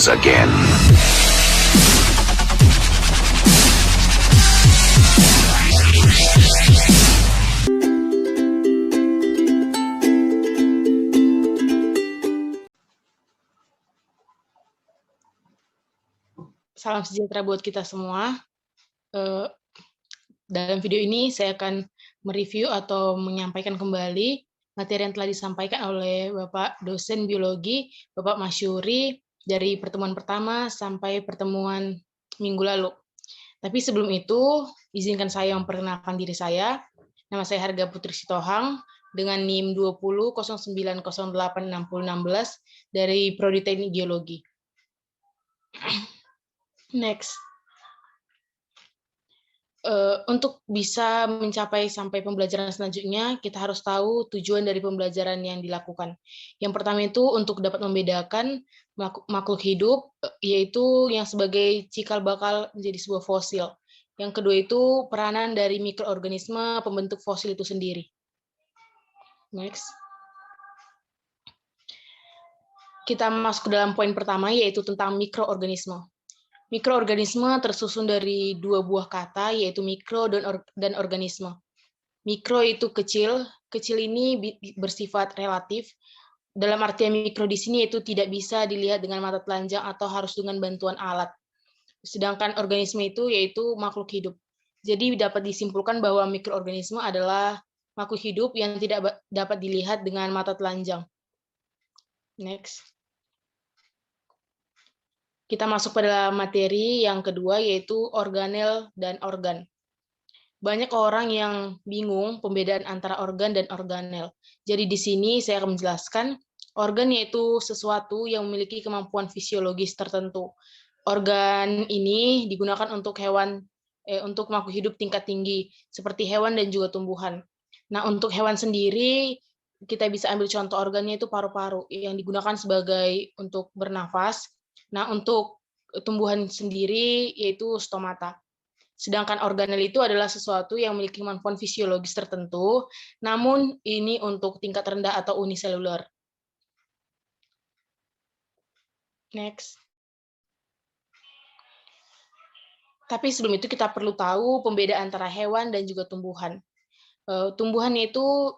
once again. Salam sejahtera buat kita semua. Dalam video ini saya akan mereview atau menyampaikan kembali materi yang telah disampaikan oleh Bapak dosen biologi, Bapak Masyuri, dari pertemuan pertama sampai pertemuan minggu lalu. Tapi sebelum itu, izinkan saya memperkenalkan diri saya. Nama saya Harga Putri Sitohang, dengan NIM 2009086016 dari Prodi Teknik Geologi. Next. Untuk bisa mencapai sampai pembelajaran selanjutnya, kita harus tahu tujuan dari pembelajaran yang dilakukan. Yang pertama itu untuk dapat membedakan makhluk hidup, yaitu yang sebagai cikal bakal menjadi sebuah fosil. Yang kedua itu peranan dari mikroorganisme pembentuk fosil itu sendiri. Next. Kita masuk ke dalam poin pertama, yaitu tentang mikroorganisme. Mikroorganisme tersusun dari dua buah kata, yaitu mikro dan organisme. Mikro itu kecil, kecil ini bersifat relatif. Dalam artian mikro di sini itu tidak bisa dilihat dengan mata telanjang atau harus dengan bantuan alat. Sedangkan organisme itu yaitu makhluk hidup. Jadi dapat disimpulkan bahwa mikroorganisme adalah makhluk hidup yang tidak dapat dilihat dengan mata telanjang. Next. Kita masuk pada materi yang kedua, yaitu organel dan organ. Banyak orang yang bingung pembedaan antara organ dan organel. Jadi di sini saya akan menjelaskan, organ yaitu sesuatu yang memiliki kemampuan fisiologis tertentu. Organ ini digunakan untuk untuk makhluk hidup tingkat tinggi, seperti hewan dan juga tumbuhan. Nah, untuk hewan sendiri, kita bisa ambil contoh organnya itu paru-paru, yang digunakan sebagai untuk bernafas. Nah, untuk tumbuhan sendiri yaitu stomata. Sedangkan organel itu adalah sesuatu yang memiliki kemampuan fisiologis tertentu, namun ini untuk tingkat rendah atau uniseluler. Next. Tapi sebelum itu kita perlu tahu pembedaan antara hewan dan juga tumbuhan. Tumbuhan itu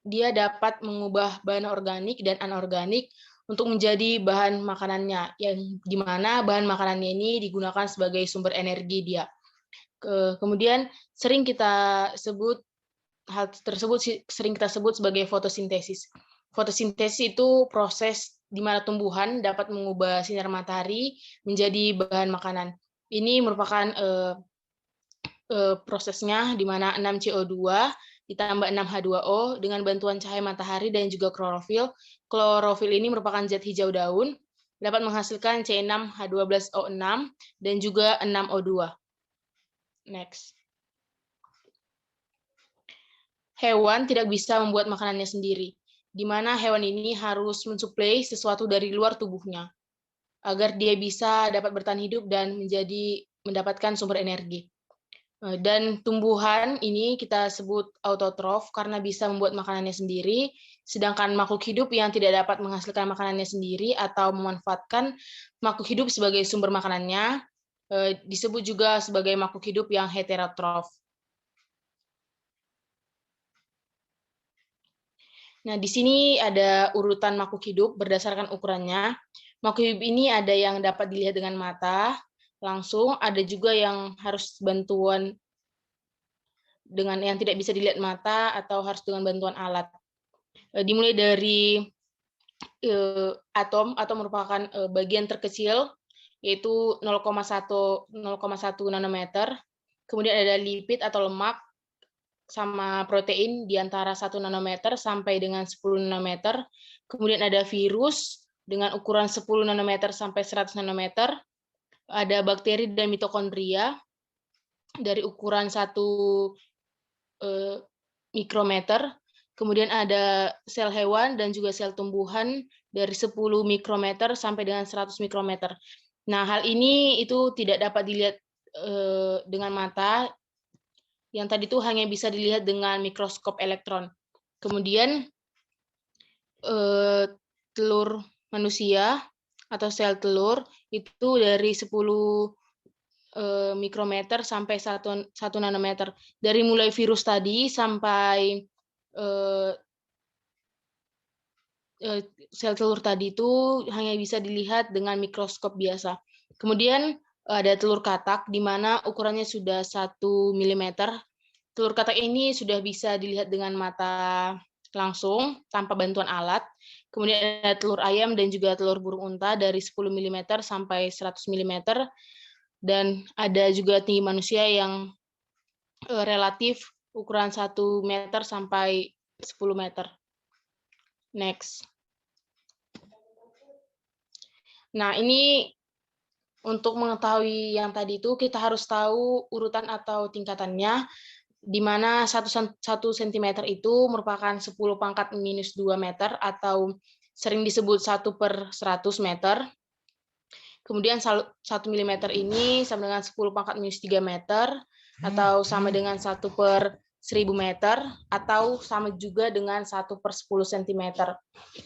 dia dapat mengubah bahan organik dan anorganik untuk menjadi bahan makanannya, yang dimana bahan makanannya ini digunakan sebagai sumber energi dia. Kemudian sering kita sebut hal tersebut sebagai fotosintesis. Fotosintesis itu proses di mana tumbuhan dapat mengubah sinar matahari menjadi bahan makanan. Ini merupakan prosesnya di mana 6 CO2 ditambah 6 H2O dengan bantuan cahaya matahari dan juga klorofil. Klorofil ini merupakan zat hijau daun, dapat menghasilkan C6H12O6 dan juga 6O2. Next. Hewan tidak bisa membuat makanannya sendiri, di mana hewan ini harus mensuplai sesuatu dari luar tubuhnya, agar dia bisa dapat bertahan hidup dan mendapatkan sumber energi. Dan tumbuhan ini kita sebut autotrof karena bisa membuat makanannya sendiri, sedangkan makhluk hidup yang tidak dapat menghasilkan makanannya sendiri atau memanfaatkan makhluk hidup sebagai sumber makanannya disebut juga sebagai makhluk hidup yang heterotrof. Nah, di sini ada urutan makhluk hidup berdasarkan ukurannya. Makhluk hidup ini ada yang dapat dilihat dengan mata langsung, ada juga yang harus bantuan dengan yang tidak bisa dilihat mata atau harus dengan bantuan alat. Dimulai dari atom atau merupakan bagian terkecil, yaitu 0,1 nanometer. Kemudian ada lipid atau lemak sama protein di antara 1 nanometer sampai dengan 10 nanometer. Kemudian ada virus dengan ukuran 10 nanometer sampai 100 nanometer. Ada bakteri dan mitokondria dari ukuran 1 mikrometer. Kemudian ada sel hewan dan juga sel tumbuhan dari 10 mikrometer sampai dengan 100 mikrometer. Nah, hal ini itu tidak dapat dilihat dengan mata. Yang tadi itu hanya bisa dilihat dengan mikroskop elektron. Kemudian telur manusia atau sel telur itu dari 10 mikrometer sampai 1 nanometer. Dari mulai virus tadi sampai eh, sel telur tadi itu hanya bisa dilihat dengan mikroskop biasa. Kemudian ada telur katak di mana ukurannya sudah 1 milimeter. Telur katak ini sudah bisa dilihat dengan mata langsung tanpa bantuan alat. Kemudian ada telur ayam dan juga telur burung unta dari 10 milimeter sampai 100 milimeter. Dan ada juga tinggi manusia yang relatif ukuran 1 meter sampai 10 meter. Next. Nah, ini untuk mengetahui yang tadi itu kita harus tahu urutan atau tingkatannya, di mana 1 cm itu merupakan 10 pangkat minus 2 meter atau sering disebut 1/100 meter. Kemudian 1 mm ini sama dengan 10 pangkat minus 3 meter, atau sama dengan 1/1000 meter, atau sama juga dengan 1/10 cm.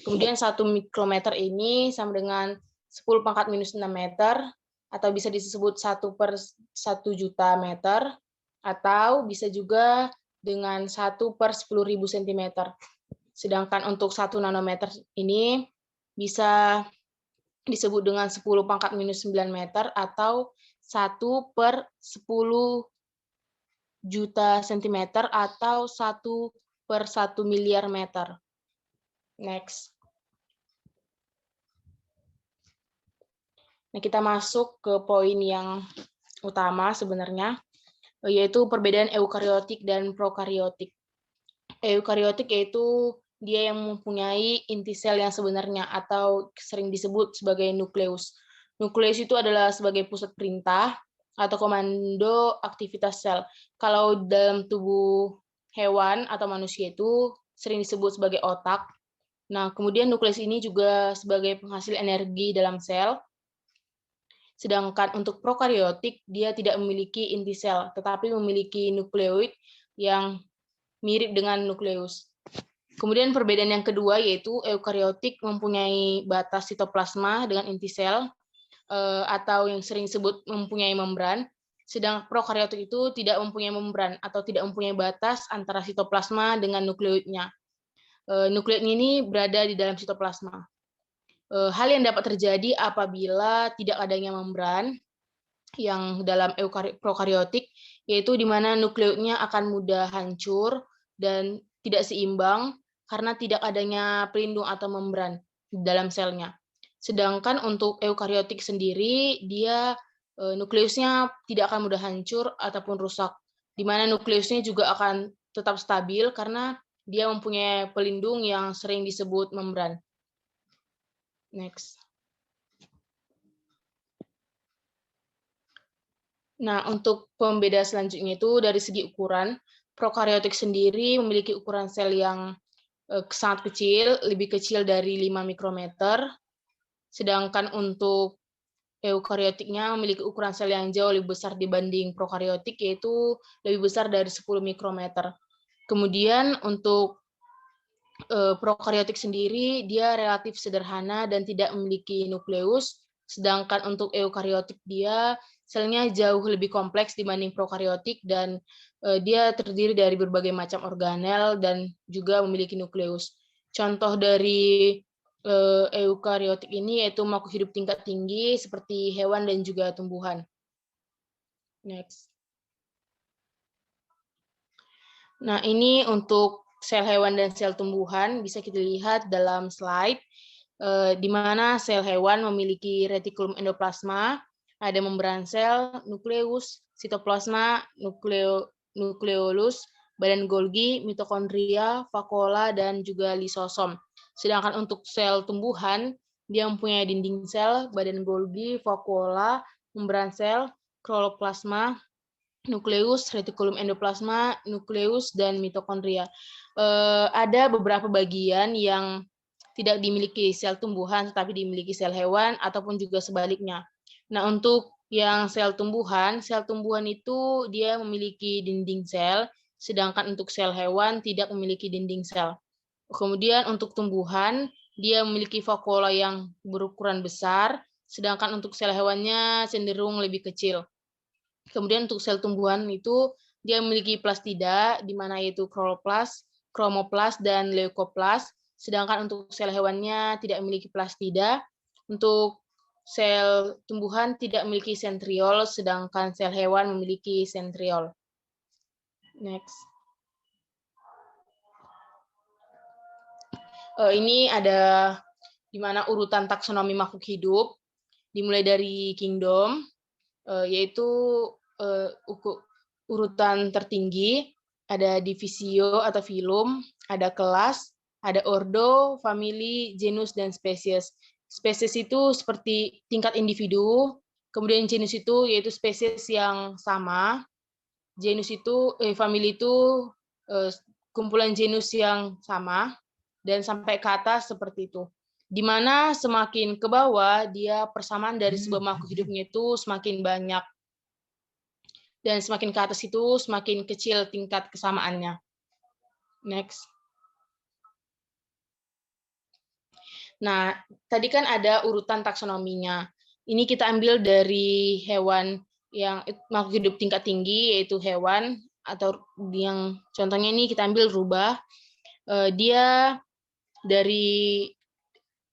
Kemudian 1 mikrometer ini sama dengan 10 pangkat minus 6 meter, atau bisa disebut 1/1 juta meter, atau bisa juga dengan 1/10.000 cm. Sedangkan untuk 1 nanometer ini bisa disebut dengan 10 pangkat minus 9 meter atau 1/10 juta sentimeter atau 1/1 miliar meter. Next. Nah, kita masuk ke poin yang utama sebenarnya, yaitu perbedaan eukariotik dan prokariotik. Eukariotik yaitu dia yang mempunyai inti sel yang sebenarnya atau sering disebut sebagai nukleus. Nukleus itu adalah sebagai pusat perintah atau komando aktivitas sel. Kalau dalam tubuh hewan atau manusia itu sering disebut sebagai otak. Nah, kemudian nukleus ini juga sebagai penghasil energi dalam sel. Sedangkan untuk prokariotik, dia tidak memiliki inti sel, tetapi memiliki nukleoid yang mirip dengan nukleus. Kemudian perbedaan yang kedua yaitu eukariotik mempunyai batas sitoplasma dengan inti sel atau yang sering disebut mempunyai membran, sedang prokariotik itu tidak mempunyai membran atau tidak mempunyai batas antara sitoplasma dengan nukleoidnya. Nukleoid ini berada di dalam sitoplasma. Hal yang dapat terjadi apabila tidak adanya membran yang dalam prokariotik, yaitu di mana nukleoidnya akan mudah hancur dan tidak seimbang karena tidak adanya pelindung atau membran di dalam selnya. Sedangkan untuk eukariotik sendiri, dia nukleusnya tidak akan mudah hancur ataupun rusak, di mana nukleusnya juga akan tetap stabil karena dia mempunyai pelindung yang sering disebut membran. Next. Nah, untuk pembeda selanjutnya itu dari segi ukuran, prokariotik sendiri memiliki ukuran sel yang sangat kecil, lebih kecil dari 5 mikrometer, sedangkan untuk eukariotiknya memiliki ukuran sel yang jauh lebih besar dibanding prokariotik, yaitu lebih besar dari 10 mikrometer. Kemudian untuk prokariotik sendiri, dia relatif sederhana dan tidak memiliki nukleus, sedangkan untuk eukariotik dia selnya jauh lebih kompleks dibanding prokariotik dan dia terdiri dari berbagai macam organel dan juga memiliki nukleus. Contoh dari eukariotik ini yaitu makhluk hidup tingkat tinggi seperti hewan dan juga tumbuhan. Next. Nah, ini untuk sel hewan dan sel tumbuhan bisa kita lihat dalam slide, di mana sel hewan memiliki retikulum endoplasma, ada membran sel, nukleus, sitoplasma, nukleolus, badan Golgi, mitokondria, vakuola, dan juga lisosom. Sedangkan untuk sel tumbuhan, dia mempunyai dinding sel, badan Golgi, vakuola, membran sel, kloroplasma, nukleus, retikulum endoplasma, nukleus, dan mitokondria. Ada beberapa bagian yang tidak dimiliki sel tumbuhan, tetapi dimiliki sel hewan, ataupun juga sebaliknya. Nah, untuk yang sel tumbuhan itu dia memiliki dinding sel, sedangkan untuk sel hewan tidak memiliki dinding sel. Kemudian untuk tumbuhan, dia memiliki vakuola yang berukuran besar, sedangkan untuk sel hewannya cenderung lebih kecil. Kemudian untuk sel tumbuhan itu dia memiliki plastida, di mana yaitu kloroplas, kromoplas, dan leukoplas. Sedangkan untuk sel hewannya tidak memiliki plastida. Untuk sel tumbuhan tidak memiliki sentriol, sedangkan sel hewan memiliki sentriol. Next. Ini ada di mana urutan taksonomi makhluk hidup, dimulai dari kingdom, yaitu urutan tertinggi, ada divisio atau filum, ada kelas, ada ordo, famili, genus, dan spesies. Spesies itu seperti tingkat individu, kemudian genus itu yaitu spesies yang sama, genus itu, famili itu kumpulan genus yang sama, dan sampai ke atas seperti itu. Di mana semakin ke bawah, dia persamaan dari sebuah makhluk hidupnya itu semakin banyak. Dan semakin ke atas itu semakin kecil tingkat kesamaannya. Next. Nah, tadi kan ada urutan taksonominya. Ini kita ambil dari hewan yang makhluk hidup tingkat tinggi, yaitu hewan, atau yang contohnya ini kita ambil rubah. Dia dari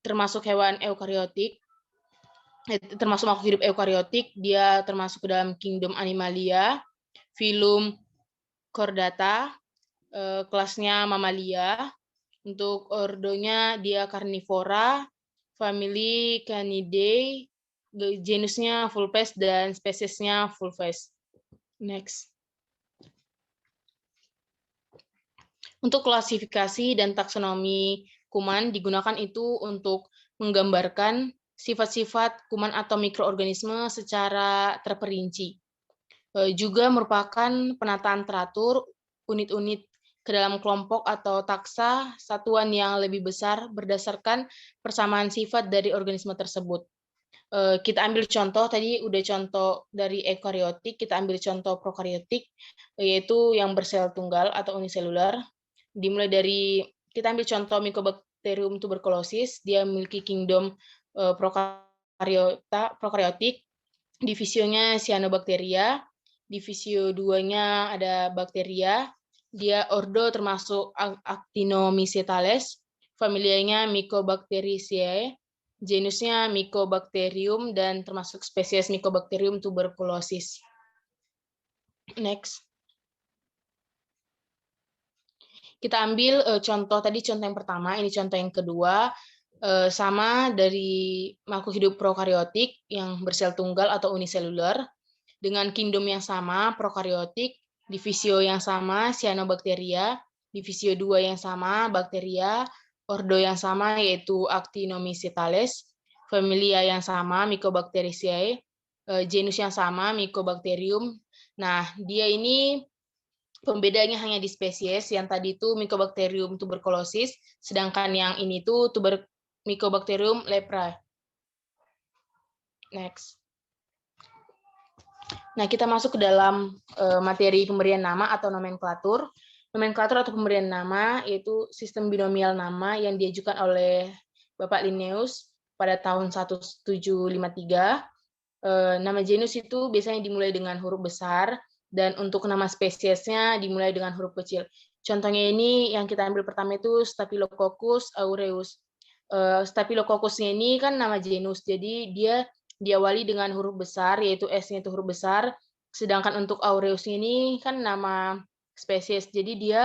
termasuk hewan eukariotik, termasuk makhluk hidup eukariotik, dia termasuk ke dalam kingdom Animalia, filum Chordata, kelasnya Mamalia, untuk ordonya dia Carnivora, famili Canidae, genusnya Vulpes, dan spesiesnya Vulpes. Next. Untuk klasifikasi dan taksonomi kuman digunakan itu untuk menggambarkan sifat-sifat kuman atau mikroorganisme secara terperinci. Juga merupakan penataan teratur unit-unit ke dalam kelompok atau taksa satuan yang lebih besar berdasarkan persamaan sifat dari organisme tersebut. Kita ambil contoh, tadi udah contoh dari eukariotik, kita ambil contoh prokariotik, yaitu yang bersel tunggal atau uniselular. Dimulai dari, kita ambil contoh Mycobacterium tuberculosis, dia memiliki kingdom prokariotik, divisionya Cyanobacteria, divisio 2-nya ada bakteria, dia ordo termasuk Actinomycetales, familianya Mycobacteriaceae, genusnya Mycobacterium, dan termasuk spesies Mycobacterium tuberculosis. Next. Kita ambil contoh tadi, contoh yang pertama, ini contoh yang kedua, sama dari makhluk hidup prokariotik yang bersel tunggal atau uniselular, dengan kingdom yang sama, prokariotik, divisio yang sama, Cyanobacteria, divisio 2 yang sama, bakteria, ordo yang sama, yaitu Actinomycetales, familia yang sama, Mycobacteriaceae, genus yang sama, Mycobacterium. Nah, dia ini pembedanya hanya di spesies, yang tadi itu Mycobacterium tuberculosis, sedangkan yang ini tuh Mycobacterium leprae. Next. Nah, kita masuk ke dalam materi pemberian nama atau nomenklatur. Nomenklatur atau pemberian nama yaitu sistem binomial nama yang diajukan oleh Bapak Linnaeus pada tahun 1753. Nama genus itu biasanya dimulai dengan huruf besar, dan untuk nama spesiesnya dimulai dengan huruf kecil. Contohnya ini yang kita ambil pertama itu Staphylococcus aureus. Staphylococcusnya ini kan nama genus, jadi dia diawali dengan huruf besar, yaitu S-nya itu huruf besar, sedangkan untuk aureusnya ini kan nama spesies, jadi dia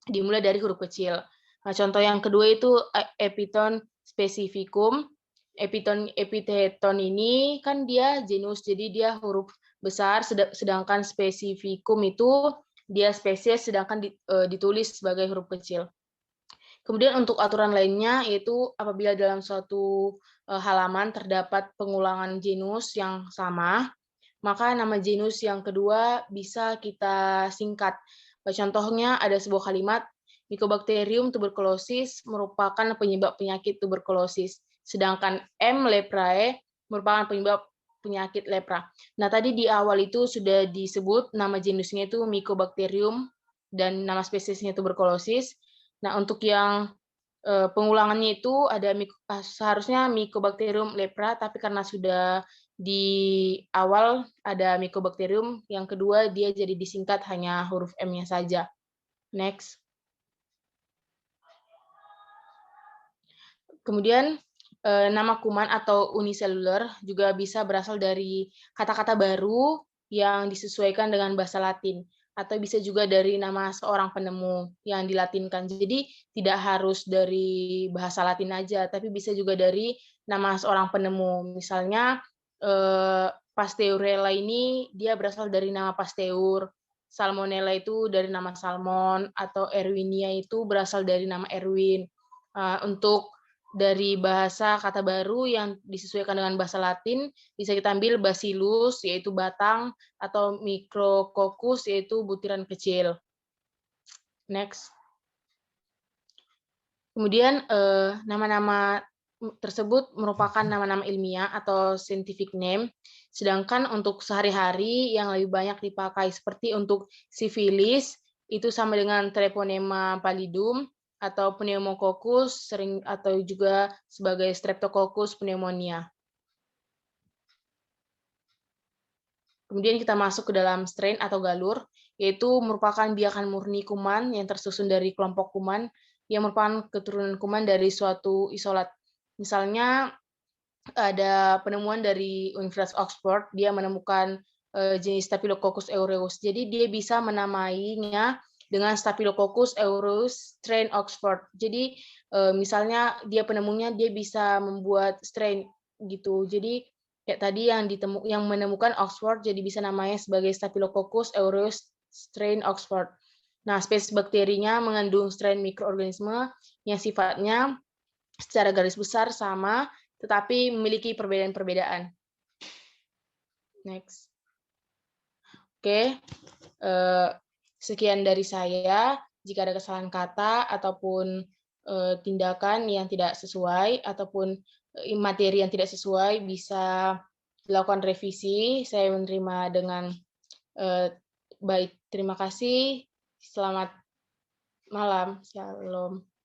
dimulai dari huruf kecil. Nah, contoh yang kedua itu Epiton specificum. Epitheton ini kan dia genus, jadi dia huruf besar, sedangkan specificum itu dia spesies, sedangkan ditulis sebagai huruf kecil. Kemudian untuk aturan lainnya, yaitu apabila dalam suatu halaman terdapat pengulangan genus yang sama, maka nama genus yang kedua bisa kita singkat. Contohnya ada sebuah kalimat, Mycobacterium tuberculosis merupakan penyebab penyakit tuberkulosis, sedangkan M. leprae merupakan penyebab penyakit lepra. Nah, tadi di awal itu sudah disebut nama genusnya itu Mycobacterium dan nama spesiesnya tuberkulosis. Nah, untuk yang pengulangannya itu ada seharusnya Mycobacterium lepra, tapi karena sudah di awal ada Mycobacterium, yang kedua dia jadi disingkat hanya huruf M-nya saja. Next. Kemudian nama kuman atau uniseluler juga bisa berasal dari kata-kata baru yang disesuaikan dengan bahasa Latin, atau bisa juga dari nama seorang penemu yang dilatinkan. Jadi tidak harus dari bahasa Latin aja, tapi bisa juga dari nama seorang penemu. Misalnya Pasteurella ini dia berasal dari nama Pasteur, Salmonella itu dari nama Salmon, atau Erwinia itu berasal dari nama Erwin. Untuk dari bahasa kata baru yang disesuaikan dengan bahasa Latin, bisa kita ambil bacillus, yaitu batang, atau micrococcus, yaitu butiran kecil. Next. Kemudian nama-nama tersebut merupakan nama-nama ilmiah atau scientific name, sedangkan untuk sehari-hari yang lebih banyak dipakai seperti untuk sifilis, itu sama dengan Treponema pallidum, atau pneumococcus, sering atau juga sebagai Streptococcus pneumonia. Kemudian kita masuk ke dalam strain atau galur, yaitu merupakan biakan murni kuman yang tersusun dari kelompok kuman yang merupakan keturunan kuman dari suatu isolat. Misalnya ada penemuan dari Universitas Oxford, dia menemukan jenis Staphylococcus aureus. Jadi dia bisa menamainya dengan Staphylococcus aureus strain Oxford. Jadi misalnya dia penemunya dia bisa membuat strain gitu. Jadi kayak tadi yang menemukan Oxford jadi bisa namanya sebagai Staphylococcus aureus strain Oxford. Nah, spesies bakterinya mengandung strain mikroorganisme yang sifatnya secara garis besar sama, tetapi memiliki perbedaan-perbedaan. Next. Oke, sekian dari saya. Jika ada kesalahan kata ataupun tindakan yang tidak sesuai ataupun materi yang tidak sesuai, bisa dilakukan revisi. Saya menerima dengan baik. Terima kasih. Selamat malam. Shalom.